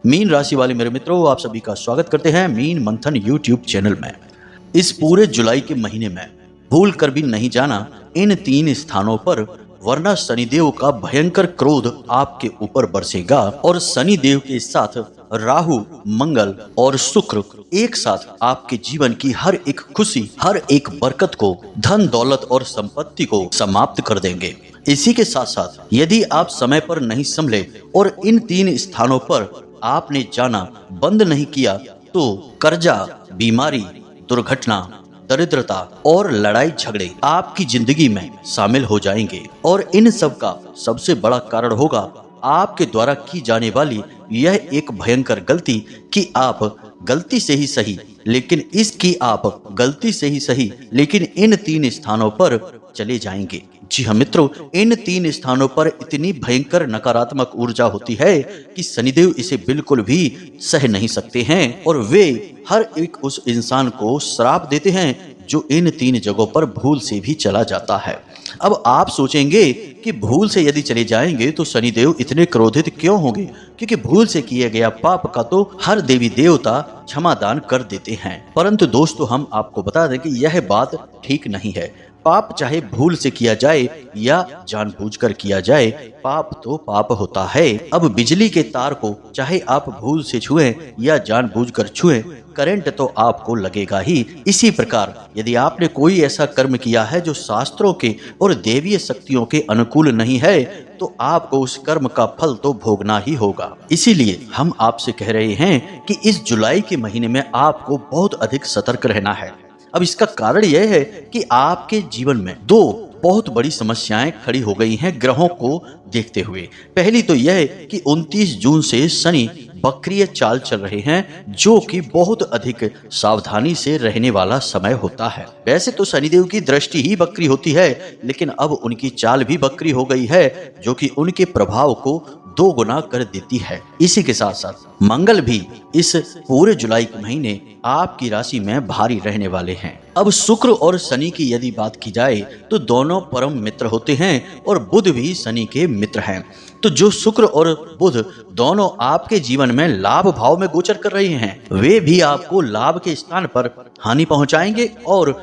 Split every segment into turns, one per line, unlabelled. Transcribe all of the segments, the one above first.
Mean राशि वाले मेरे मित्रों, आप सभी का स्वागत करते हैं मीन मंथन यूट्यूब चैनल में। इस पूरे जुलाई के महीने में भूल कर भी नहीं जाना इन 3 स्थानों पर, वरना शनिदेव का भयंकर क्रोध आपके ऊपर बरसेगा और शनिदेव के साथ राहु, मंगल और शुक्र एक साथ आपके जीवन की हर एक खुशी, हर एक बरकत को, धन दौलत और संपत्ति को समाप्त कर देंगे। इसी के साथ साथ यदि आप समय पर नहीं संभले और इन 3 स्थानों पर आपने जाना बंद नहीं किया तो कर्जा, बीमारी, दुर्घटना, दरिद्रता और लड़ाई झगड़े आपकी जिंदगी में शामिल हो जाएंगे। और इन सब का सबसे बड़ा कारण होगा आपके द्वारा की जाने वाली यह एक भयंकर गलती कि आप गलती से ही सही लेकिन इन 3 स्थानों पर चले जाएंगे। जी हाँ मित्रों, इन 3 स्थानों पर इतनी भयंकर नकारात्मक ऊर्जा होती है कि शनिदेव इसे बिल्कुल भी सह नहीं सकते हैं और वे हर एक उस इंसान को श्राप देते हैं जो इन 3 जगहों पर भूल से भी चला जाता है। अब आप सोचेंगे कि भूल से यदि चले जाएंगे तो शनिदेव इतने क्रोधित क्यों होंगे, क्योंकि भूल से किया गया पाप का तो हर देवी देवता क्षमादान कर देते हैं। परंतु दोस्तों, हम आपको बता दें कि यह बात ठीक नहीं है। पाप चाहे भूल से किया जाए या जानबूझकर किया जाए, पाप तो पाप होता है। अब बिजली के तार को चाहे आप भूल से छुएं या जानबूझकर छुएं, करंट तो आपको लगेगा ही। इसी प्रकार यदि आपने कोई ऐसा कर्म किया है जो शास्त्रों के और देवीय शक्तियों के अनुकूल नहीं है, तो आपको उस कर्म का फल तो भोगना ही होगा। इसीलिए हम आपसे कह रहे हैं कि इस जुलाई के महीने में आपको बहुत अधिक सतर्क रहना है। अब इसका कारण यह है कि आपके जीवन में 2 बहुत बड़ी समस्याएं खड़ी हो गई हैं ग्रहों को देखते हुए। पहली तो यह है कि 29 जून से शनि वक्रीय चाल चल रहे हैं, जो कि बहुत अधिक सावधानी से रहने वाला समय होता है। वैसे तो शनिदेव की दृष्टि ही वक्री होती है, लेकिन अब उनकी चाल भी वक्री हो गई है, जो कि उनके प्रभाव को 2 गुना कर देती है। इसी के साथ साथ मंगल भी इस पूरे जुलाई के महीने आपकी राशि में भारी रहने वाले हैं। अब शुक्र और शनि की यदि बात की जाए तो दोनों परम मित्र होते हैं और बुध भी शनि के मित्र हैं। तो जो शुक्र और बुध दोनों आपके जीवन में लाभ भाव में गोचर कर रहे हैं, वे भी आपको लाभ के स्थान पर हानि पहुंचाएंगे और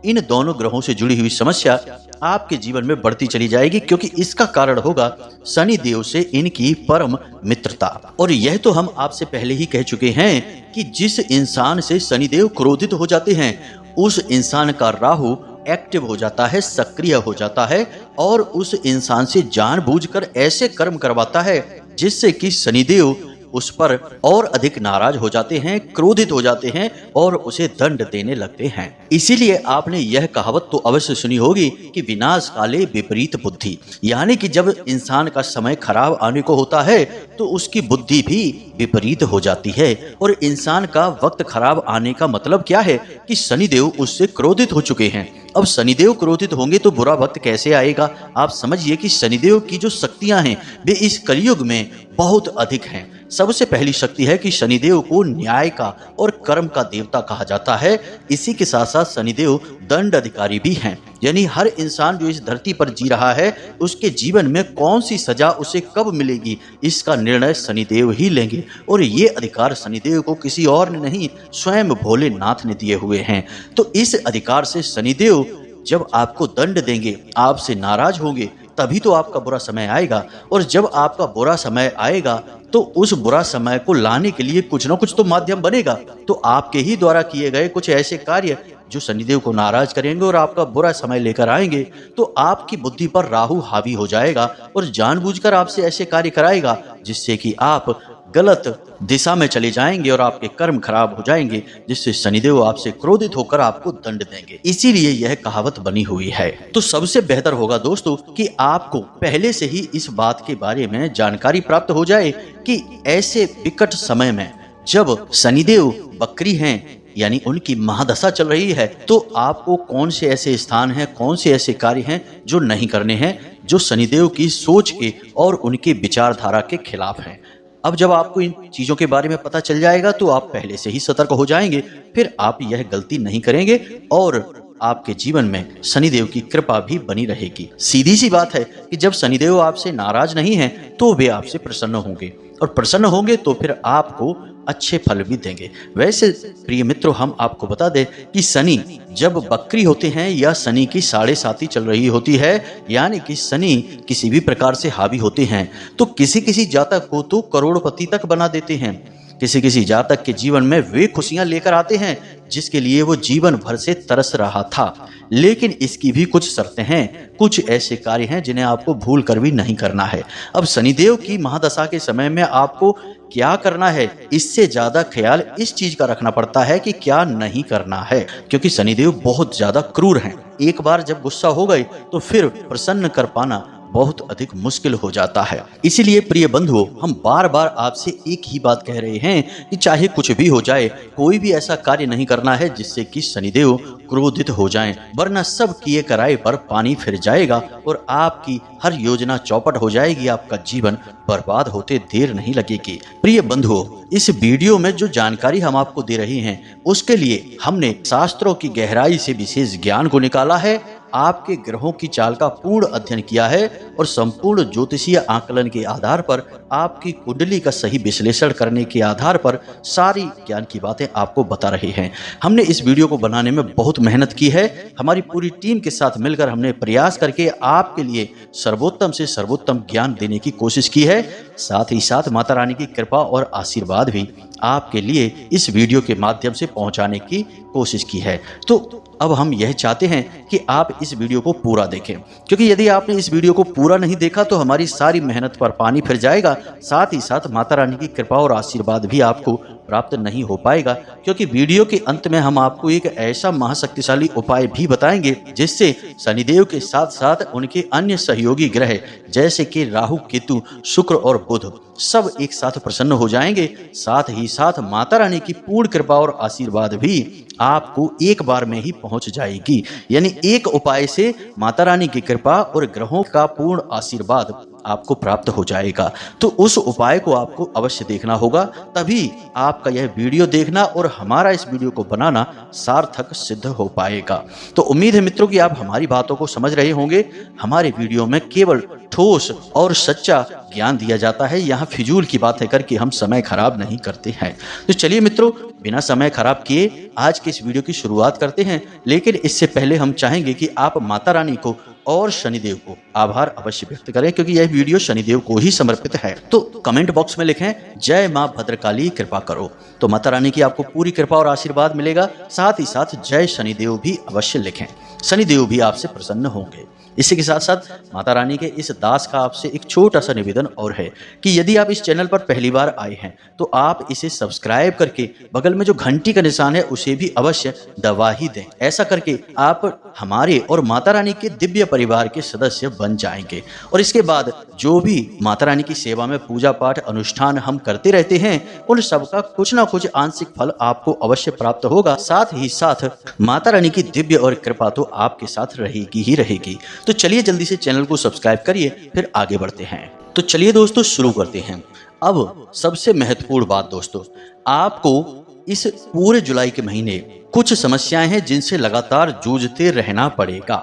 इन दोनों ग्रहों से जुड़ी हुई समस्या आपके जीवन में बढ़ती चली जाएगी, क्योंकि इसका कारण होगा शनि देव से इनकी परम मित्रता। और यह तो हम आपसे पहले ही कह चुके हैं कि जिस इंसान से शनिदेव क्रोधित हो जाते हैं, उस इंसान का राहु एक्टिव हो जाता है, सक्रिय हो जाता है और उस इंसान से जानबूझकर ऐसे कर्म करवाता है जिससे कि शनिदेव उस पर और अधिक नाराज हो जाते हैं, क्रोधित हो जाते हैं और उसे दंड देने लगते हैं। इसीलिए आपने यह कहावत तो अवश्य सुनी होगी कि विनाश काले विपरीत बुद्धि, यानी कि जब इंसान का समय खराब आने को होता है तो उसकी बुद्धि भी विपरीत हो जाती है। और इंसान का वक्त खराब आने का मतलब क्या है कि शनिदेव उससे क्रोधित हो चुके हैं। अब शनिदेव क्रोधित होंगे तो बुरा वक्त कैसे आएगा। आप समझिए कि शनिदेव की जो शक्तियां हैं वे इस कलयुग में बहुत अधिक हैं। सबसे पहली शक्ति है कि शनिदेव को न्याय का और कर्म का देवता कहा जाता है। इसी के साथ साथ शनिदेव दंड अधिकारी भी हैं, यानी हर इंसान जो इस धरती पर जी रहा है उसके जीवन में कौन सी सजा उसे कब मिलेगी, इसका निर्णय शनिदेव ही लेंगे। और ये अधिकार शनिदेव को किसी और ने नहीं, स्वयं भोलेनाथ ने दिए हुए हैं। तो इस अधिकार से शनिदेव जब आपको दंड देंगे, आपसे नाराज होंगे, तभी तो आपका बुरा समय आएगा। और जब आपका बुरा समय आएगा तो उस बुरा समय को लाने के लिए कुछ ना कुछ तो माध्यम बनेगा। तो आपके ही द्वारा किए गए कुछ ऐसे कार्य जो शनिदेव को नाराज करेंगे और आपका बुरा समय लेकर आएंगे, तो आपकी बुद्धि पर राहु हावी हो जाएगा और जानबूझकर आपसे ऐसे कार्य कराएगा जिससे कि आप गलत दिशा में चले जाएंगे और आपके कर्म खराब हो जाएंगे, जिससे शनिदेव आपसे क्रोधित होकर आपको दंड देंगे। इसीलिए यह कहावत बनी हुई है। तो सबसे बेहतर होगा दोस्तों कि आपको पहले से ही इस बात के बारे में जानकारी प्राप्त हो जाए कि ऐसे विकट समय में जब शनिदेव वक्री हैं, यानी उनकी महादशा चल रही है, तो आपको कौन से ऐसे स्थान हैं, कौन से ऐसे कार्य हैं जो नहीं करने हैं, जो शनिदेव की सोच के और उनके विचारधारा के खिलाफ हैं। अब जब आपको इन चीजों के बारे में पता चल जाएगा तो आप पहले से ही सतर्क हो जाएंगे, फिर आप यह गलती नहीं करेंगे और आपके जीवन में शनिदेव की कृपा भी बनी रहेगी। सीधी सी बात है कि जब शनिदेव आपसे नाराज नहीं हैं तो वे आपसे प्रसन्न होंगे। और प्रसन्न होंगे तो फिर आपको अच्छे फल भी देंगे। वैसे प्रिय मित्रों, हम आपको बता दें कि शनि जब बकरी होते हैं या शनि की 7.5 चल रही होती है, यानी कि शनि किसी भी प्रकार से हावी होते हैं, तो किसी किसी जातक को तो करोड़पति तक बना देते हैं। किसी किसी जातक के जीवन में वे खुशियां लेकर आते हैं जिसके लिए वो जीवन भर से तरस रहा था। लेकिन इसकी भी कुछ शर्तें हैं, कुछ ऐसे कार्य हैं जिन्हें आपको भूल कर भी नहीं करना है। अब शनिदेव की महादशा के समय में आपको क्या करना है, इससे ज्यादा ख्याल इस चीज का रखना पड़ता है कि क्या नहीं करना है, क्योंकि शनिदेव बहुत ज्यादा क्रूर हैं। एक बार जब गुस्सा हो गए तो फिर प्रसन्न कर पाना बहुत अधिक मुश्किल हो जाता है। इसीलिए प्रिय बंधुओं, हम बार बार आपसे एक ही बात कह रहे हैं कि चाहे कुछ भी हो जाए, कोई भी ऐसा कार्य नहीं करना है जिससे कि शनिदेव क्रोधित हो जाएं, वरना सब किए कराए पर पानी फिर जाएगा और आपकी हर योजना चौपट हो जाएगी। आपका जीवन बर्बाद होते देर नहीं लगेगी। प्रिय बंधुओं, इस वीडियो में जो जानकारी हम आपको दे रहे हैं उसके लिए हमने शास्त्रों की गहराई से विशेष ज्ञान को निकाला है, आपके ग्रहों की चाल का पूर्ण अध्ययन किया है और संपूर्ण ज्योतिषीय आकलन के आधार पर आपकी कुंडली का सही विश्लेषण करने के आधार पर सारी ज्ञान की बातें आपको बता रहे हैं। हमने इस वीडियो को बनाने में बहुत मेहनत की है। हमारी पूरी टीम के साथ मिलकर हमने प्रयास करके आपके लिए सर्वोत्तम से सर्वोत्तम ज्ञान देने की कोशिश की है। साथ ही साथ माता रानी की कृपा और आशीर्वाद भी आपके लिए इस वीडियो के माध्यम से पहुंचाने की कोशिश की है। तो अब हम यह चाहते हैं कि आप इस वीडियो को पूरा देखें, क्योंकि यदि आपने इस वीडियो को पूरा नहीं देखा तो हमारी सारी मेहनत पर पानी फिर जाएगा। साथ ही साथ माता रानी की कृपा और आशीर्वाद भी आपको प्राप्त नहीं हो पाएगा, क्योंकि वीडियो के अंत में हम आपको एक ऐसा महाशक्तिशाली उपाय भी बताएंगे जिससे शनिदेव के साथ साथ उनके अन्य सहयोगी ग्रह जैसे कि राहु, केतु, शुक्र और बुध सब एक साथ प्रसन्न हो जाएंगे। साथ ही साथ माता रानी की पूर्ण कृपा और आशीर्वाद भी आपको एक बार में ही पहुंच जाएगी। यानी एक उपाय से माता रानी की कृपा और ग्रहों का पूर्ण आशीर्वाद आपको प्राप्त हो जाएगा। तो उस उपाय को आपको अवश्य देखना होगा, तभी आपका यह वीडियो देखना और हमारा इस वीडियो को बनाना सार्थक सिद्ध हो पाएगा। तो उम्मीद है मित्रों कि आप हमारी बातों को समझ रहे होंगे। हमारे वीडियो में केवल ठोस और सच्चा ज्ञान दिया जाता है, यहाँ फिजूल की बातें करके हम समय खराब नहीं करते हैं। तो चलिए मित्रों, बिना समय खराब किए आज के इस वीडियो की शुरुआत करते हैं। लेकिन इससे पहले हम चाहेंगे कि आप माता रानी को और शनिदेव को आभार अवश्य व्यक्त करें, क्योंकि यह वीडियो शनिदेव को ही समर्पित है। तो कमेंट बॉक्स में लिखें जय मां भद्रकाली कृपा करो, तो माता रानी की आपको पूरी कृपा और आशीर्वाद मिलेगा। साथ ही साथ जय शनिदेव भी अवश्य लिखें, शनिदेव भी आपसे प्रसन्न होंगे। इसी के साथ साथ माता रानी के इस दास का आपसे एक छोटा सा निवेदन और है कि यदि आप इस चैनल पर पहली बार आए हैं तो आप इसे सब्सक्राइब करके बगल में जो घंटी का निशान है उसे भी अवश्य दबा ही दें। ऐसा करके आप हमारे और माता रानी के दिव्य परिवार के सदस्य बन जाएंगे। और इसके बाद जो भी माता रानी की सेवा में पूजा पाठ अनुष्ठान हम करते रहते हैं, उन सबका कुछ ना कुछ आंशिक फल आपको अवश्य प्राप्त होगा। साथ ही साथ माता रानी की दिव्य और कृपा तो आपके साथ रहेगी ही रहेगी। तो चलिए जल्दी से चैनल को सब्सक्राइब करिए, फिर आगे बढ़ते हैं। तो चलिए दोस्तों शुरू करते हैं। अब सबसे महत्वपूर्ण बात दोस्तों, आपको इस पूरे जुलाई के महीने कुछ समस्याएं हैं जिनसे लगातार जूझते रहना पड़ेगा।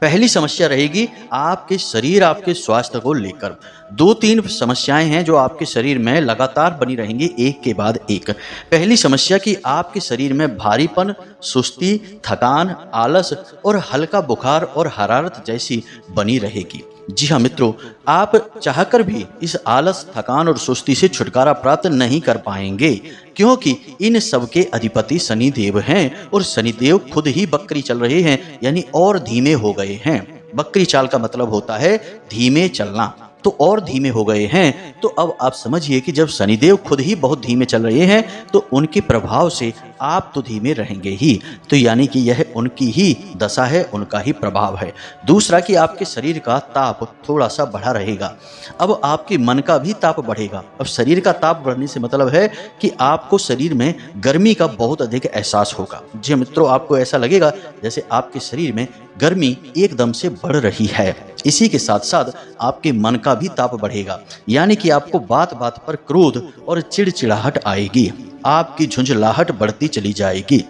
पहली समस्या रहेगी आपके शरीर, आपके स्वास्थ्य को लेकर। 2-3 समस्याएं हैं जो आपके शरीर में लगातार बनी रहेंगी एक के बाद एक। पहली समस्या कि आपके शरीर में भारीपन, सुस्ती, थकान, आलस और हल्का बुखार और हरारत जैसी बनी रहेगी। जी हाँ मित्रों, आप चाहकर भी इस आलस, थकान और सुस्ती से छुटकारा प्राप्त नहीं कर पाएंगे, क्योंकि इन सब के अधिपति शनिदेव हैं और शनिदेव खुद ही बकरी चल रहे हैं, यानी और धीमे हो गए हैं। बकरी चाल का मतलब होता है धीमे चलना, तो और धीमे हो गए हैं। तो अब आप समझिए कि जब शनिदेव खुद ही बहुत धीमे चल रहे हैं तो उनके प्रभाव से आप तो धीमे रहेंगे ही, तो यानी कि यह उनकी ही दशा है, उनका ही प्रभाव है। दूसरा कि आपके शरीर का ताप थोड़ा सा बढ़ा रहेगा। अब आपके मन का भी ताप बढ़ेगा। अब शरीर का ताप बढ़ने से मतलब है कि आपको शरीर में गर्मी का बहुत अधिक एहसास होगा। जी मित्रों, आपको ऐसा लगेगा जैसे आपके शरीर में गर्मी एकदम से बढ़ रही है। इसी के साथ साथ आपके मन का भी ताप बढ़ेगा, यानी कि आपको बात बात पर क्रोध और चिड़चिड़ाहट आएगी। आपकी झुंझलाहट बढ़ती चली जाएगी,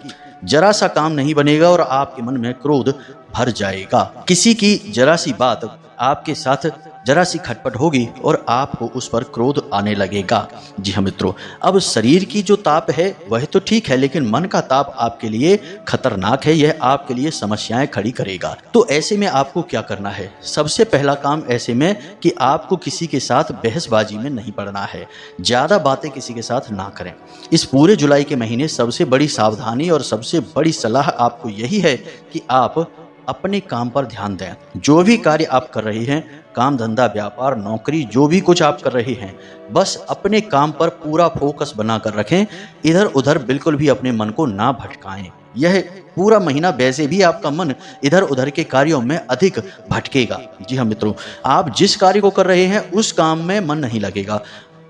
जरा सा काम नहीं बनेगा और आपके मन में क्रोध भर जाएगा। किसी की जरा सी बात आपके साथ जरा सी खटपट होगी और आपको उस पर क्रोध आने लगेगा। जी हाँ मित्रों, अब शरीर की जो ताप है वह तो ठीक है, लेकिन मन का ताप आपके लिए खतरनाक है, यह आपके लिए समस्याएं खड़ी करेगा। तो ऐसे में आपको क्या करना है? सबसे पहला काम ऐसे में कि आपको किसी के साथ बहसबाजी में नहीं पड़ना है, ज़्यादा बातें किसी के साथ ना करें। इस पूरे जुलाई के महीने सबसे बड़ी सावधानी और सबसे बड़ी सलाह आपको यही है कि आप अपने काम पर ध्यान दें। जो भी कार्य आप कर रहे हैं, काम धंधा व्यापार नौकरी जो भी कुछ आप कर रहे हैं, बस अपने काम पर पूरा फोकस बनाकर रखें। इधर उधर बिल्कुल भी अपने मन को ना भटकाएं। यह पूरा महीना वैसे भी आपका मन इधर उधर के कार्यों में अधिक भटकेगा। जी हाँ मित्रों, आप जिस कार्य को कर रहे हैं उस काम में मन नहीं लगेगा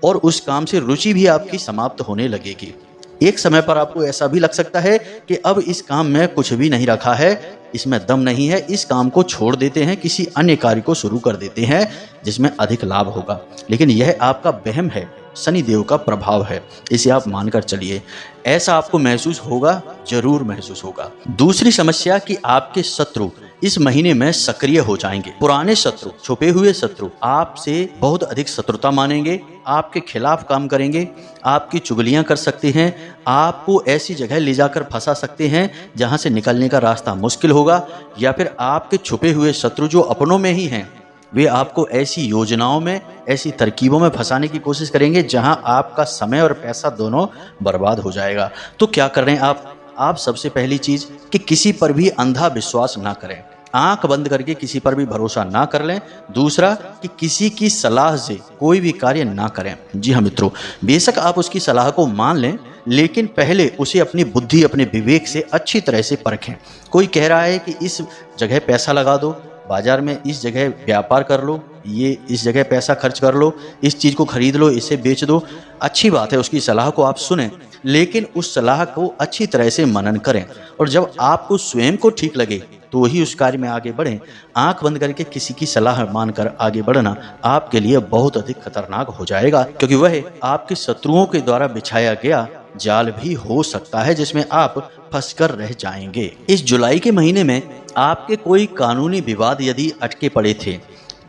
और उस काम से रुचि भी आपकी समाप्त होने लगेगी। एक समय पर आपको ऐसा भी लग सकता है कि अब इस काम में कुछ भी नहीं रखा है, इसमें दम नहीं है, इस काम को छोड़ देते हैं, किसी अन्य कार्य को शुरू कर देते हैं जिसमें अधिक लाभ होगा। लेकिन यह आपका वहम है, शनिदेव का प्रभाव है, इसे आप मानकर चलिए। ऐसा आपको महसूस होगा, जरूर महसूस होगा। दूसरी समस्या कि आपके शत्रु इस महीने में सक्रिय हो जाएंगे। पुराने शत्रु, छुपे हुए शत्रु आपसे बहुत अधिक शत्रुता मानेंगे, आपके खिलाफ काम करेंगे, आपकी चुगलियां कर सकते हैं, आपको ऐसी जगह ले जाकर फंसा सकते हैं जहां से निकलने का रास्ता मुश्किल होगा, या फिर आपके छुपे हुए शत्रु जो अपनों में ही हैं, वे आपको ऐसी योजनाओं में, ऐसी तरकीबों में फंसाने की कोशिश करेंगे जहां आपका समय और पैसा दोनों बर्बाद हो जाएगा। तो क्या कर रहे हैं आप सबसे पहली चीज कि किसी पर भी अंधा विश्वास ना करें, आंख बंद करके किसी पर भी भरोसा ना कर लें। दूसरा कि किसी की सलाह से कोई भी कार्य ना करें। जी हाँ मित्रों, बेशक आप उसकी सलाह को मान लें, लेकिन पहले उसे अपनी बुद्धि, अपने विवेक से अच्छी तरह से परखें। कोई कह रहा है कि इस जगह पैसा लगा दो, बाजार में इस जगह व्यापार कर लो, ये इस जगह पैसा खर्च कर लो, इस चीज़ को खरीद लो, इसे बेच दो। अच्छी बात है, उसकी सलाह को आप सुनें, लेकिन उस सलाह को अच्छी तरह से मनन करें और जब आपको स्वयं को ठीक लगे तो ही उस कार्य में आगे बढ़ें। आंख बंद करके किसी की सलाह मानकर आगे बढ़ना आपके लिए बहुत अधिक खतरनाक हो जाएगा, क्योंकि वह आपके शत्रुओं के द्वारा बिछाया गया जाल भी हो सकता है जिसमें आप फंसकर रह जाएंगे। इस जुलाई के महीने में आपके कोई कानूनी विवाद यदि अटके पड़े थे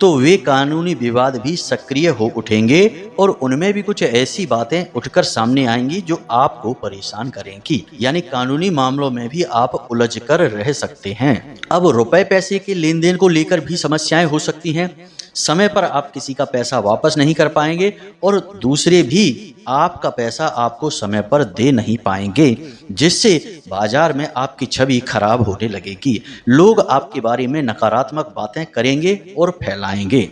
तो वे कानूनी विवाद भी सक्रिय हो उठेंगे और उनमें भी कुछ ऐसी बातें उठकर सामने आएंगी जो आपको परेशान करेंगी। यानी कानूनी मामलों में भी आप उलझ कर रह सकते हैं। अब रुपए पैसे के लेन देन को लेकर भी समस्याएं हो सकती हैं। समय पर आप किसी का पैसा वापस नहीं कर पाएंगे और दूसरे भी आपका पैसा आपको समय पर दे नहीं पाएंगे, जिससे बाजार में आपकी छवि खराब होने लगेगी। लोग आपके बारे में नकारात्मक बातें करेंगे और फैलाएंगे,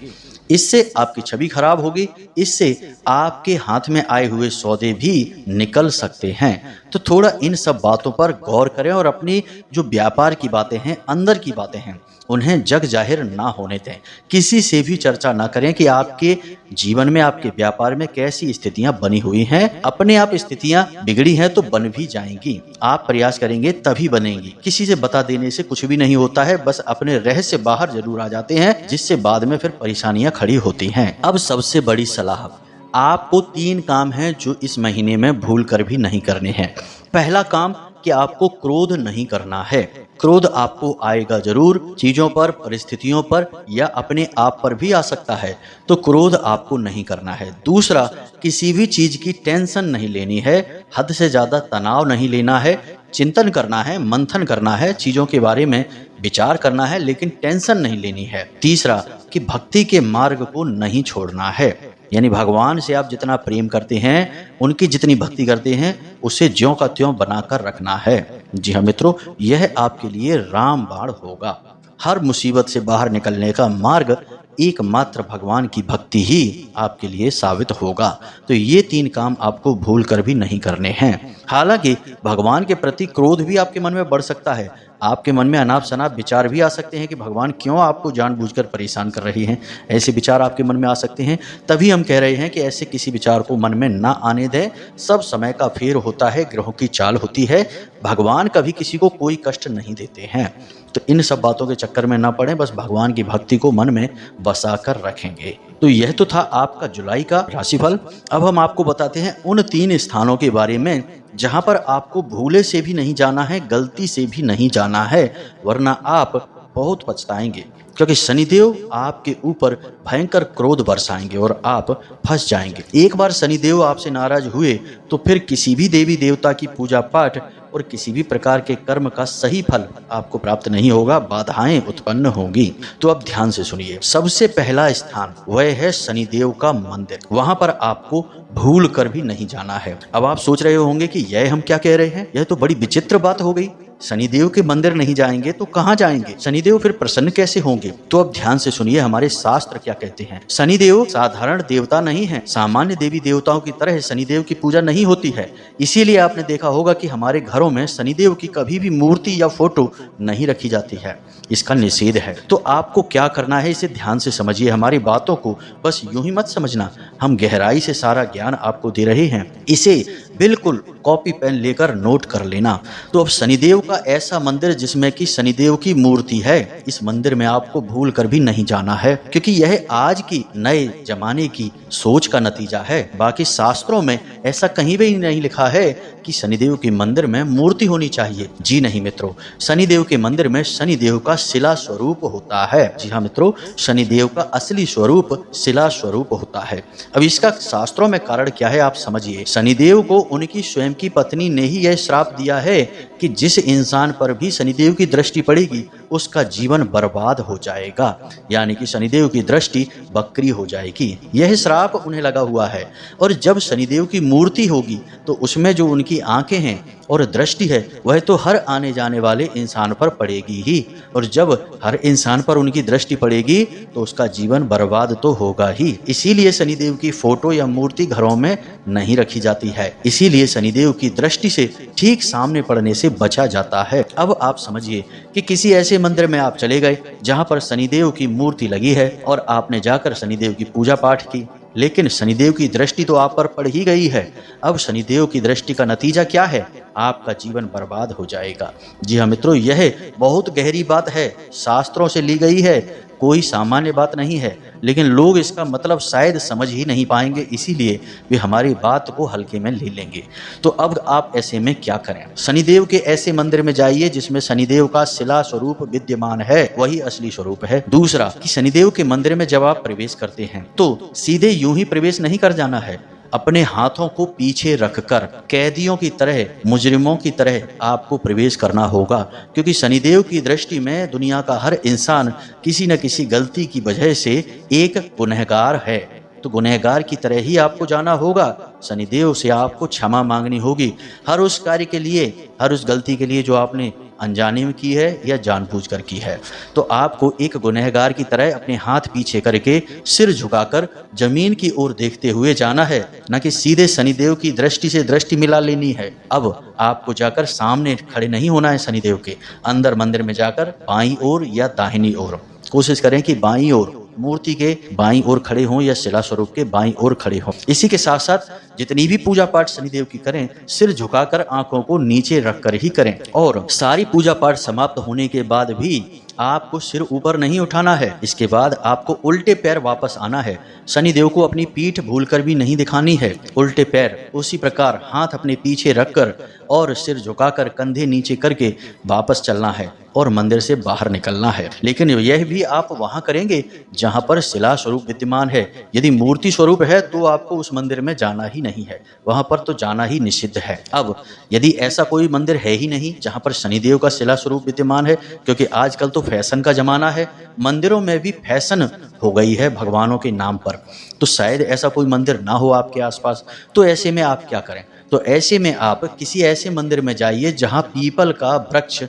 इससे आपकी छवि खराब होगी, इससे आपके हाथ में आए हुए सौदे भी निकल सकते हैं। तो थोड़ा इन सब बातों पर गौर करें और अपनी जो व्यापार की बातें हैं, अंदर की बातें हैं, उन्हें जग जाहिर ना होने दें। किसी से भी चर्चा ना करें कि आपके जीवन में, आपके व्यापार में कैसी स्थितियां बनी हुई हैं। अपने आप स्थितियां बिगड़ी हैं तो बन भी जाएंगी, आप प्रयास करेंगे तभी बनेंगी। किसी से बता देने से कुछ भी नहीं होता है, बस अपने रहस्य से बाहर जरूर आ जाते हैं, जिससे बाद में फिर परेशानियां खड़ी होती हैं। अब सबसे बड़ी सलाह, आपको 3 काम हैं जो इस महीने में भूल कर भी नहीं करने हैं। पहला काम कि आपको क्रोध नहीं करना है। क्रोध आपको आएगा जरूर, चीजों पर, परिस्थितियों पर या अपने आप पर भी आ सकता है, तो क्रोध आपको नहीं करना है। दूसरा, किसी भी चीज की टेंशन नहीं लेनी है, हद से ज्यादा तनाव नहीं लेना है, चिंतन करना है, मंथन करना है, चीजों के बारे में विचार करना है, लेकिन टेंशन नहीं लेनी है। तीसरा कि भक्ति के मार्ग को नहीं छोड़ना है, यानी भगवान से आप जितना प्रेम करते हैं, उनकी जितनी भक्ति करते हैं, उसे ज्यों का त्यों बनाकर रखना है। जी हाँ मित्रों, यह आपके लिए रामबाण होगा। हर मुसीबत से बाहर निकलने का मार्ग एकमात्र भगवान की भक्ति ही आपके लिए साबित होगा। तो ये 3 काम आपको भूल कर भी नहीं करने हैं। हालांकि भगवान के प्रति क्रोध भी आपके मन में बढ़ सकता है, आपके मन में अनाप शनाप विचार भी आ सकते हैं कि भगवान क्यों आपको जानबूझकर परेशान कर रहे हैं, ऐसे विचार आपके मन में आ सकते हैं। तभी हम कह रहे हैं कि ऐसे किसी विचार को मन में ना आने दें। सब समय का फेर होता है, ग्रहों की चाल होती है, भगवान कभी किसी को कोई कष्ट नहीं देते हैं। तो इन सब बातों के चक्कर में ना पड़ें, बस भगवान की भक्ति को मन में बसा कर रखेंगे। तो यह तो था आपका जुलाई का राशिफल। अब हम आपको बताते हैं उन 3 स्थानों के बारे में जहां पर आपको भूले से भी नहीं जाना है, गलती से भी नहीं जाना है, वरना आप बहुत पछताएंगे। क्योंकि शनिदेव आपके ऊपर भयंकर क्रोध बरसाएंगे और आप फंस जाएंगे। एक बार शनिदेव आपसे नाराज हुए तो फिर किसी भी देवी देवता की पूजा पाठ और किसी भी प्रकार के कर्म का सही फल आपको प्राप्त नहीं होगा, बाधाएं उत्पन्न होंगी। तो अब ध्यान से सुनिए, सबसे पहला स्थान वह है शनिदेव का मंदिर। वहां पर आपको भूल कर भी नहीं जाना है। अब आप सोच रहे होंगे कि यह हम क्या कह रहे हैं, यह तो बड़ी विचित्र बात हो गई। शनिदेव के मंदिर नहीं जाएंगे तो कहाँ जाएंगे? शनिदेव फिर प्रसन्न कैसे होंगे? तो अब ध्यान से सुनिए हमारे शास्त्र क्या कहते हैं। शनिदेव साधारण देवता नहीं है, सामान्य देवी देवताओं की तरह शनिदेव की पूजा नहीं होती है। इसीलिए आपने देखा होगा कि हमारे घरों में शनिदेव की कभी भी मूर्ति या फोटो नहीं रखी जाती है, इसका निषेध है। तो आपको क्या करना है, इसे ध्यान से समझिए। हमारी बातों को बस यूं ही मत समझना, हम गहराई से सारा ज्ञान आपको दे रहे हैं, इसे बिल्कुल कॉपी पेन लेकर नोट कर लेना। तो अब शनिदेव का ऐसा मंदिर जिसमें कि शनिदेव की मूर्ति है, इस मंदिर में आपको भूल कर भी नहीं जाना है, क्योंकि यह आज की नए जमाने की सोच का नतीजा है। बाकी शास्त्रों में ऐसा कहीं भी नहीं लिखा है कि शनिदेव के मंदिर में मूर्ति होनी चाहिए। जी नहीं मित्रों, शनिदेव के मंदिर में शनिदेव का शिला स्वरूप होता है। जी हाँ मित्रों, शनिदेव का असली स्वरूप शिला स्वरूप होता है। अब इसका शास्त्रों में कारण क्या है आप समझिए। शनिदेव को उनकी स्वयं की पत्नी ने ही यह श्राप दिया है कि जिस इंसान पर भी शनिदेव की दृष्टि पड़ेगी उसका जीवन बर्बाद हो जाएगा, यानी कि शनिदेव की दृष्टि बकरी हो जाएगी। यह श्राप उन्हें लगा हुआ है। और जब शनिदेव की मूर्ति होगी तो उसमें जो उनकी आंखें हैं और दृष्टि है वह तो हर आने जाने वाले इंसान पर पड़ेगी ही, और जब हर इंसान पर उनकी दृष्टि पड़ेगी तो उसका जीवन बर्बाद तो होगा ही। इसीलिए शनिदेव की फोटो या मूर्ति घरों में नहीं रखी जाती है, इसीलिए शनिदेव की दृष्टि से ठीक सामने पड़ने से बचा जाता है। अब आप समझिए कि किसी ऐसे मंदिर में आप चले गए जहां पर शनिदेव की मूर्ति लगी है और आपने जाकर शनिदेव की पूजा पाठ की, लेकिन शनिदेव की दृष्टि तो आप पर पड़ ही गई है। अब शनिदेव की दृष्टि का नतीजा क्या है? आपका जीवन बर्बाद हो जाएगा। जी हाँ मित्रों, यह बहुत गहरी बात है, शास्त्रों से ली गई है, कोई सामान्य बात नहीं है, लेकिन लोग इसका मतलब शायद समझ ही नहीं पाएंगे, इसीलिए वे हमारी बात को हल्के में ले लेंगे। तो अब आप ऐसे में क्या करें? शनिदेव के ऐसे मंदिर में जाइए जिसमें शनिदेव का शिला स्वरूप विद्यमान है, वही असली स्वरूप है। दूसरा कि शनिदेव के मंदिर में जब आप प्रवेश करते हैं तो सीधे यूं ही प्रवेश नहीं कर जाना है, अपने हाथों को पीछे रखकर कैदियों की तरह, मुजरिमों की तरह आपको प्रवेश करना होगा, क्योंकि शनिदेव की दृष्टि में दुनिया का हर इंसान किसी न किसी गलती की वजह से एक गुनहगार है। तो गुनहगार की तरह ही आपको जाना होगा। शनिदेव से आपको क्षमा मांगनी होगी हर उस कार्य के लिए, हर उस गलती के लिए जो आपने अनजाने में की है या जानबूझकर की है। तो आपको एक गुनहगार की तरह अपने हाथ पीछे करके सिर झुकाकर जमीन की ओर देखते हुए जाना है, न कि सीधे शनिदेव की दृष्टि से दृष्टि मिला लेनी है। अब आपको जाकर सामने खड़े नहीं होना है शनिदेव के, अंदर मंदिर में जाकर बाईं ओर या दाहिनी ओर, कोशिश करें कि बाईं ओर, मूर्ति के बाईं ओर खड़े हों या शिला स्वरूप के बाईं ओर खड़े हों। इसी के साथ साथ जितनी भी पूजा पाठ शनिदेव की करें, सिर झुकाकर आंखों को नीचे रखकर ही करें। और सारी पूजा पाठ समाप्त होने के बाद भी आपको सिर ऊपर नहीं उठाना है। इसके बाद आपको उल्टे पैर वापस आना है। शनिदेव को अपनी पीठ भूलकर भी नहीं दिखानी है, उल्टे पैर उसी प्रकार हाथ अपने पीछे रखकर और सिर झुकाकर कंधे नीचे करके वापस चलना है और मंदिर से बाहर निकलना है। लेकिन यह भी आप वहां करेंगे जहां पर शिला स्वरूप विद्यमान है। यदि मूर्ति स्वरूप है तो आपको उस मंदिर में जाना ही नहीं है, वहां पर तो जाना ही निषिद्ध है। अब यदि ऐसा कोई मंदिर है ही नहीं जहां पर शनिदेव का शिला स्वरूप विद्यमान है, क्योंकि आजकल तो फैशन का जमाना है, मंदिरों में भी फैशन हो गई है भगवानों के नाम पर, तो शायद ऐसा कोई मंदिर ना हो आपके आसपास। तो ऐसे में आप क्या करें? तो ऐसे में आप किसी ऐसे मंदिर में जाइए जहां पीपल का वृक्ष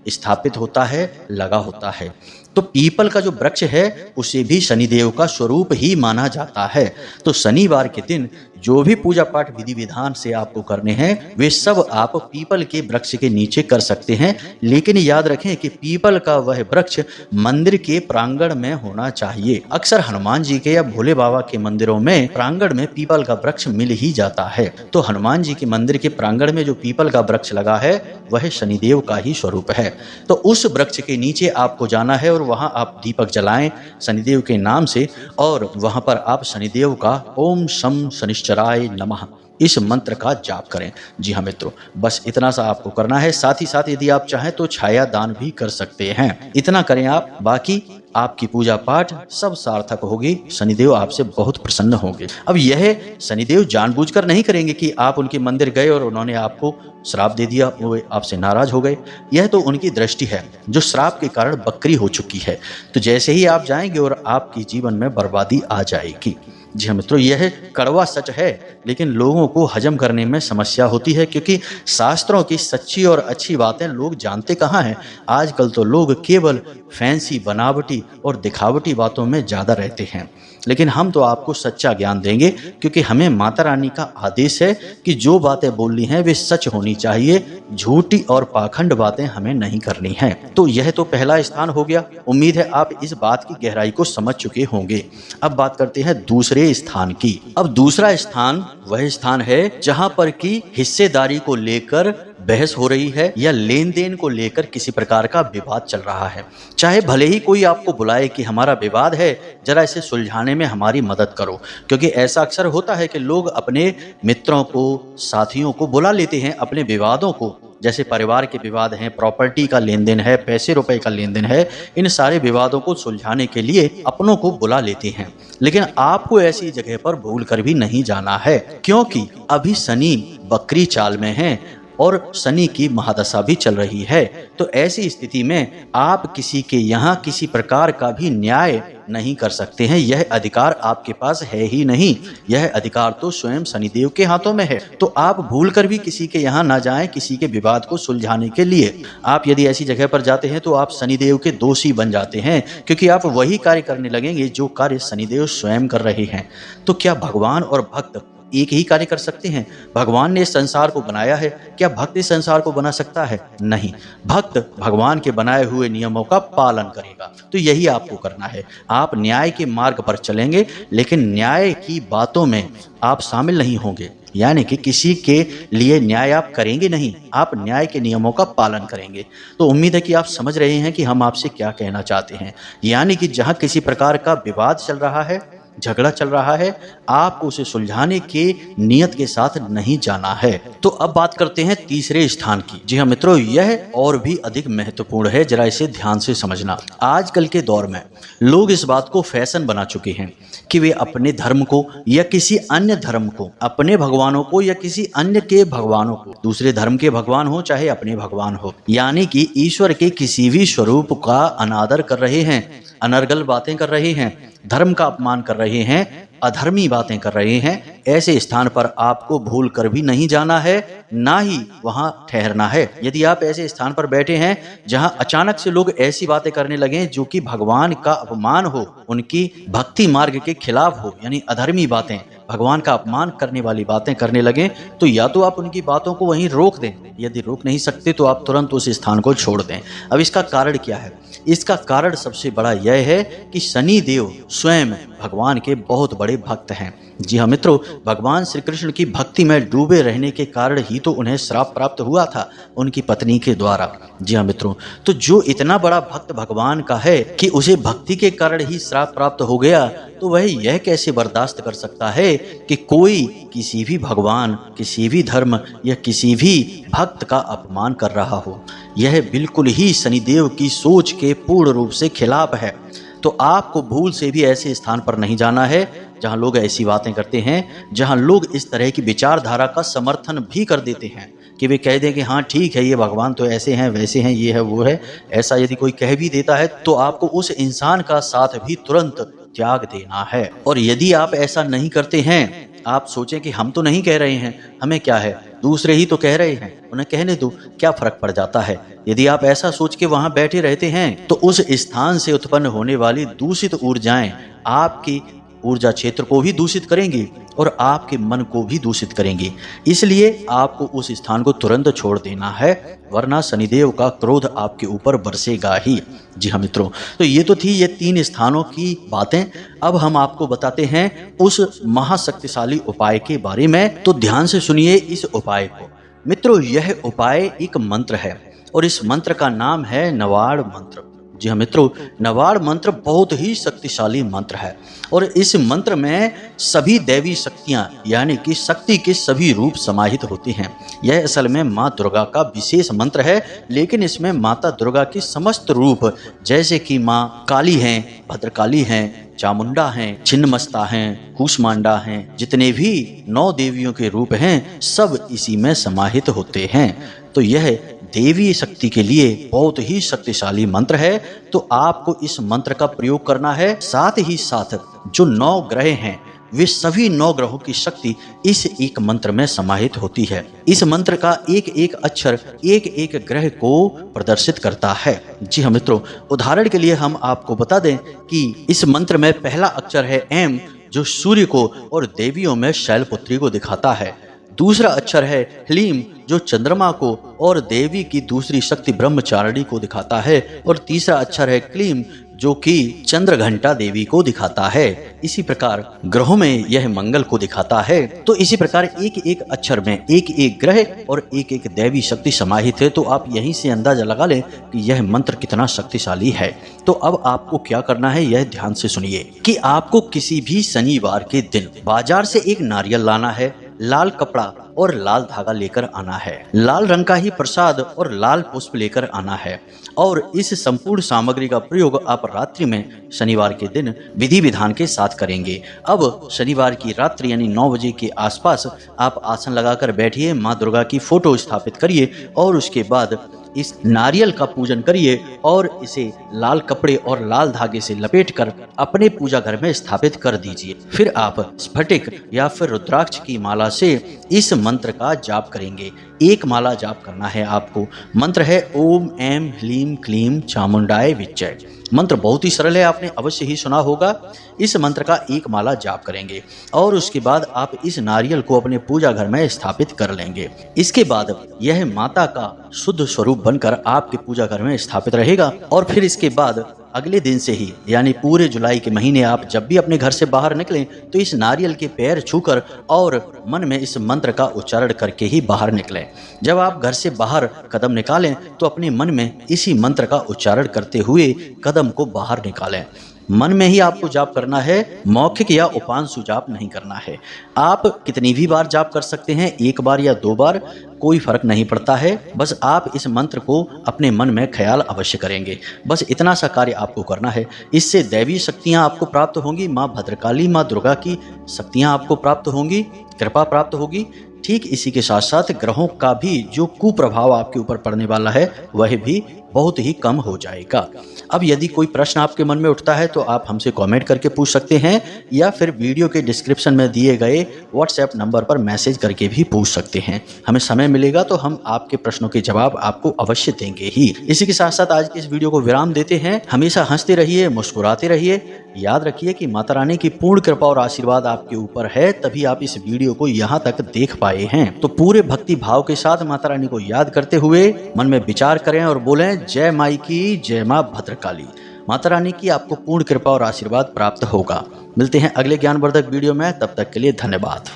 स्थापित होता है, लगा होता है। तो पीपल का जो वृक्ष है उसे भी शनिदेव का स्वरूप ही माना जाता है। तो शनिवार के दिन जो भी पूजा पाठ विधि विधान से आपको करने हैं वे सब आप पीपल के वृक्ष के नीचे कर सकते हैं, लेकिन याद रखें कि पीपल का वह वृक्ष मंदिर के प्रांगण में होना चाहिए। अक्सर हनुमान जी के या भोले बाबा के मंदिरों में प्रांगण में पीपल का वृक्ष मिल ही जाता है। तो हनुमान जी के मंदिर के प्रांगण में जो पीपल का वृक्ष लगा है वह शनिदेव का ही स्वरूप है। तो उस वृक्ष के नीचे आपको जाना है और वहां आप दीपक जलाएं शनिदेव के नाम से, और वहां पर आप शनिदेव का ओम शम शनिश्चराय नमः इस मंत्र का जाप करें। जी हाँ मित्रों, बस इतना सा आपको करना है। साथ ही साथ यदि आप चाहें तो छाया दान भी कर सकते हैं। इतना करें आप, बाकी आपकी पूजा पाठ सब सार्थक होगी। शनिदेव आपसे बहुत प्रसन्न होंगे। अब यह शनिदेव जानबूझकर नहीं करेंगे कि आप उनके मंदिर गए और उन्होंने आपको श्राप दे दिया, वो आपसे नाराज हो गए। यह तो उनकी दृष्टि है जो श्राप के कारण बकरी हो चुकी है। तो जैसे ही आप जाएंगे और आपकी जीवन में बर्बादी आ जाएगी। जी हाँ मित्रों, यह कड़वा सच है, लेकिन लोगों को हजम करने में समस्या होती है, क्योंकि शास्त्रों की सच्ची और अच्छी बातें लोग जानते कहाँ हैं। आजकल तो लोग केवल फैंसी, बनावटी और दिखावटी बातों में ज़्यादा रहते हैं। लेकिन हम तो आपको सच्चा ज्ञान देंगे, क्योंकि हमें माता रानी का आदेश है कि जो बातें बोलनी हैं वे सच होनी चाहिए, झूठी और पाखंड बातें हमें नहीं करनी है। तो यह तो पहला स्थान हो गया। उम्मीद है आप इस बात की गहराई को समझ चुके होंगे। अब बात करते हैं दूसरे स्थान की। अब दूसरा स्थान वह स्थान है जहां पर की हिस्सेदारी को लेकर बहस हो रही है या लेन देन को लेकर किसी प्रकार का विवाद चल रहा है। चाहे भले ही कोई आपको बुलाए कि हमारा विवाद है, जरा इसे सुलझाने में हमारी मदद करो, क्योंकि ऐसा अक्सर होता है कि लोग अपने मित्रों को, साथियों को बुला लेते हैं अपने विवादों को। जैसे परिवार के विवाद हैं, प्रॉपर्टी का लेन देन है, पैसे रुपए का लेन देन है, इन सारे विवादों को सुलझाने के लिए अपनों को बुला लेते हैं। लेकिन आपको ऐसी जगह पर भूल कर भी नहीं जाना है, क्योंकि अभी शनि बकरी चाल में है और शनि की महादशा भी चल रही है। तो ऐसी स्थिति में आप किसी के यहाँ किसी प्रकार का भी न्याय नहीं कर सकते हैं। यह अधिकार आपके पास है ही नहीं। यह अधिकार तो स्वयं शनिदेव के हाथों में है। तो आप भूल कर भी किसी के यहाँ ना जाएं किसी के विवाद को सुलझाने के लिए। आप यदि ऐसी जगह पर जाते हैं तो आप शनिदेव के दोषी बन जाते हैं, क्योंकि आप वही कार्य करने लगेंगे जो कार्य शनिदेव स्वयं कर रहे हैं। तो क्या भगवान और भक्त एक ही कार्य कर सकते हैं? भगवान ने इस संसार को बनाया है, क्या भक्त इस संसार को बना सकता है? नहीं। भक्त भगवान के बनाए हुए नियमों का पालन करेगा। तो यही आपको करना है। आप न्याय के मार्ग पर चलेंगे, लेकिन न्याय की बातों में आप शामिल नहीं होंगे, यानी कि किसी के लिए न्याय आप करेंगे नहीं, आप न्याय के नियमों का पालन करेंगे। तो उम्मीद है कि आप समझ रहे हैं कि हम आपसे क्या कहना चाहते हैं। यानी कि जहां किसी प्रकार का विवाद चल रहा है, झगड़ा चल रहा है, आपको उसे सुलझाने के नियत के साथ नहीं जाना है। तो अब बात करते हैं तीसरे स्थान की। जी हाँ मित्रों, यह और भी अधिक महत्वपूर्ण है, जरा इसे ध्यान से समझना। आजकल के दौर में लोग इस बात को फैशन बना चुके हैं कि वे अपने धर्म को या किसी अन्य धर्म को, अपने भगवानों को या किसी अन्य के भगवानों को, दूसरे धर्म के भगवान हो चाहे अपने भगवान हो, यानी कि ईश्वर के किसी भी स्वरूप का अनादर कर रहे हैं, अनर्गल बातें कर रहे हैं, धर्म का अपमान कर रहे हैं, अधर्मी बातें कर रहे हैं। ऐसे स्थान पर आपको भूल कर भी नहीं जाना है, ना ही वहां ठहरना है। यदि आप ऐसे स्थान पर बैठे हैं जहां अचानक से लोग ऐसी बातें करने लगे जो कि भगवान का अपमान हो, उनकी भक्ति मार्ग के खिलाफ हो, यानी अधर्मी बातें, भगवान का अपमान करने वाली बातें करने लगे, तो या तो आप उनकी बातों को वहीं रोक दें, यदि रोक नहीं सकते तो आप तुरंत उस स्थान को छोड़ दें। अब इसका कारण क्या है? इसका कारण सबसे बड़ा यह है कि शनि देव स्वयं भगवान के बहुत बड़े भक्त हैं। जी हाँ मित्रों, भगवान श्री कृष्ण की भक्ति में डूबे रहने के कारण ही तो उन्हें श्राप प्राप्त हुआ था उनकी पत्नी के द्वारा। जी हाँ मित्रों, तो जो इतना बड़ा भक्त भगवान का है कि उसे भक्ति के कारण ही श्राप प्राप्त हो गया, तो वह यह कैसे बर्दाश्त कर सकता है कि कोई किसी भी भगवान, किसी भी धर्म या किसी भी भक्त का अपमान कर रहा हो। यह बिल्कुल ही शनिदेव की सोच के पूर्ण रूप से खिलाफ है। तो आपको भूल से भी ऐसे स्थान पर नहीं जाना है जहां लोग ऐसी बातें करते हैं, जहां लोग इस तरह की विचारधारा का समर्थन भी कर देते हैं कि वे कह दें कि हाँ ठीक है, ये भगवान तो ऐसे हैं, वैसे हैं, ये है, वो है। ऐसा यदि कोई कह भी देता है तो आपको उस इंसान का साथ भी तुरंत त्याग देना है। और यदि आप ऐसा नहीं करते हैं, आप सोचें कि हम तो नहीं कह रहे हैं, हमें क्या है, दूसरे ही तो कह रहे हैं, उन्हें कहने दो, क्या फर्क पड़ जाता है। यदि आप ऐसा सोच के वहां बैठे रहते हैं तो उस स्थान से उत्पन्न होने वाली दूषित ऊर्जाएं आपकी ऊर्जा क्षेत्र को भी दूषित करेंगी और आपके मन को भी दूषित करेंगी। इसलिए आपको उस स्थान को तुरंत छोड़ देना है, वरना शनिदेव का क्रोध आपके ऊपर बरसेगा ही। जी हाँ मित्रों, तो ये तो थी ये 3 स्थानों की बातें। अब हम आपको बताते हैं उस महाशक्तिशाली उपाय के बारे में। तो ध्यान से सुनिए इस उपाय को। मित्रों, यह उपाय एक मंत्र है और इस मंत्र का नाम है नवाड़ मंत्र। जी हाँ मित्रों, नवाड़ मंत्र बहुत ही शक्तिशाली मंत्र है और इस मंत्र में सभी दैवी शक्तियां यानी कि शक्ति के सभी रूप समाहित होते हैं। यह असल में माँ दुर्गा का विशेष मंत्र है, लेकिन इसमें माता दुर्गा की समस्त रूप जैसे कि माँ काली हैं, भद्रकाली हैं, चामुंडा हैं, छिन्नमस्ता हैं, कूष्मांडा हैं, जितने भी 9 देवियों के रूप हैं सब इसी में समाहित होते हैं। तो यह देवी शक्ति के लिए बहुत ही शक्तिशाली मंत्र है। तो आपको इस मंत्र का प्रयोग करना है। साथ ही साथ जो 9 ग्रह हैं वे सभी 9 ग्रहों की शक्ति इस एक मंत्र में समाहित होती है। इस मंत्र का एक एक अक्षर एक एक ग्रह को प्रदर्शित करता है। जी हाँ मित्रों, उदाहरण के लिए हम आपको बता दें कि इस मंत्र में पहला अक्षर है एम, जो सूर्य को और देवियों में शैलपुत्री को दिखाता है। दूसरा अक्षर है ह्लीम, जो चंद्रमा को और देवी की दूसरी शक्ति ब्रह्मचारिणी को दिखाता है। और तीसरा अक्षर है क्लीम, जो कि चंद्रघंटा देवी को दिखाता है। इसी प्रकार ग्रहों में यह मंगल को दिखाता है। तो इसी प्रकार एक एक अक्षर में एक एक ग्रह और एक एक देवी शक्ति समाहित है। तो आप यहीं से अंदाजा लगा लें कि यह मंत्र कितना शक्तिशाली है। तो अब आपको क्या करना है यह ध्यान से सुनिए कि आपको किसी भी शनिवार के दिन बाजार से एक नारियल लाना है, लाल कपड़ा और लाल धागा लेकर आना है, लाल रंग का ही प्रसाद और लाल पुष्प लेकर आना है। और इस संपूर्ण सामग्री का प्रयोग आप रात्रि में शनिवार के दिन विधि विधान के साथ करेंगे। अब शनिवार की रात्रि यानी 9 बजे के आसपास आप आसन लगाकर बैठिए, माँ दुर्गा की फोटो स्थापित करिए और उसके बाद इस नारियल का पूजन करिए और इसे लाल कपड़े और लाल धागे से लपेटकर अपने पूजा घर में स्थापित कर दीजिए। फिर आप स्फटिक या फिर रुद्राक्ष की माला से इस मंत्र का जाप करेंगे। एक माला जाप करना है आपको। मंत्र है ओम ऐं ह्लीं क्लीं चामुंडाय विच्चय। मंत्र बहुत ही सरल है, आपने अवश्य ही सुना होगा। इस मंत्र का एक माला जाप करेंगे और उसके बाद आप इस नारियल को अपने पूजा घर में स्थापित कर लेंगे। इसके बाद यह माता का शुद्ध स्वरूप बनकर आपके पूजा घर में स्थापित रहेगा। और फिर इसके बाद अगले दिन से ही यानी पूरे जुलाई के महीने आप जब भी अपने घर से बाहर निकलें तो इस नारियल के पैर छूकर और मन में इस मंत्र का उच्चारण करके ही बाहर निकलें। जब आप घर से बाहर कदम निकालें तो अपने मन में इसी मंत्र का उच्चारण करते हुए कदम को बाहर निकालें। मन में ही आपको जाप करना है, मौखिक या उपांशु जाप नहीं करना है। आप कितनी भी बार जाप कर सकते हैं, 1 बार या 2 बार, कोई फर्क नहीं पड़ता है। बस आप इस मंत्र को अपने मन में ख्याल अवश्य करेंगे। बस इतना सा कार्य आपको करना है। इससे दैवी शक्तियाँ आपको प्राप्त होंगी, माँ भद्रकाली माँ दुर्गा की शक्तियाँ आपको प्राप्त होंगी, कृपा प्राप्त होगी। ठीक इसी के साथ साथ ग्रहों का भी जो कुप्रभाव आपके ऊपर पड़ने वाला है वह भी बहुत ही कम हो जाएगा। अब यदि कोई प्रश्न आपके मन में उठता है तो आप हमसे कमेंट करके पूछ सकते हैं या फिर वीडियो के डिस्क्रिप्शन में दिए गए व्हाट्सएप नंबर पर मैसेज करके भी पूछ सकते हैं। हमें समय मिलेगा तो हम आपके प्रश्नों के जवाब आपको अवश्य देंगे ही। इसी के साथ साथ आज की इस वीडियो को विराम देते हैं। हमेशा हंसते रहिए, मुस्कुराते रहिए। याद रखिए कि माता रानी की पूर्ण कृपा और आशीर्वाद आपके ऊपर है, तभी आप इस वीडियो को यहाँ तक देख पाए हैं। तो पूरे भक्ति भाव के साथ माता रानी को याद करते हुए मन में विचार करें और बोलें जय माई की, जय माँ भद्रकाली। माता रानी की आपको पूर्ण कृपा और आशीर्वाद प्राप्त होगा। मिलते हैं अगले ज्ञानवर्धक वीडियो में, तब तक के लिए धन्यवाद।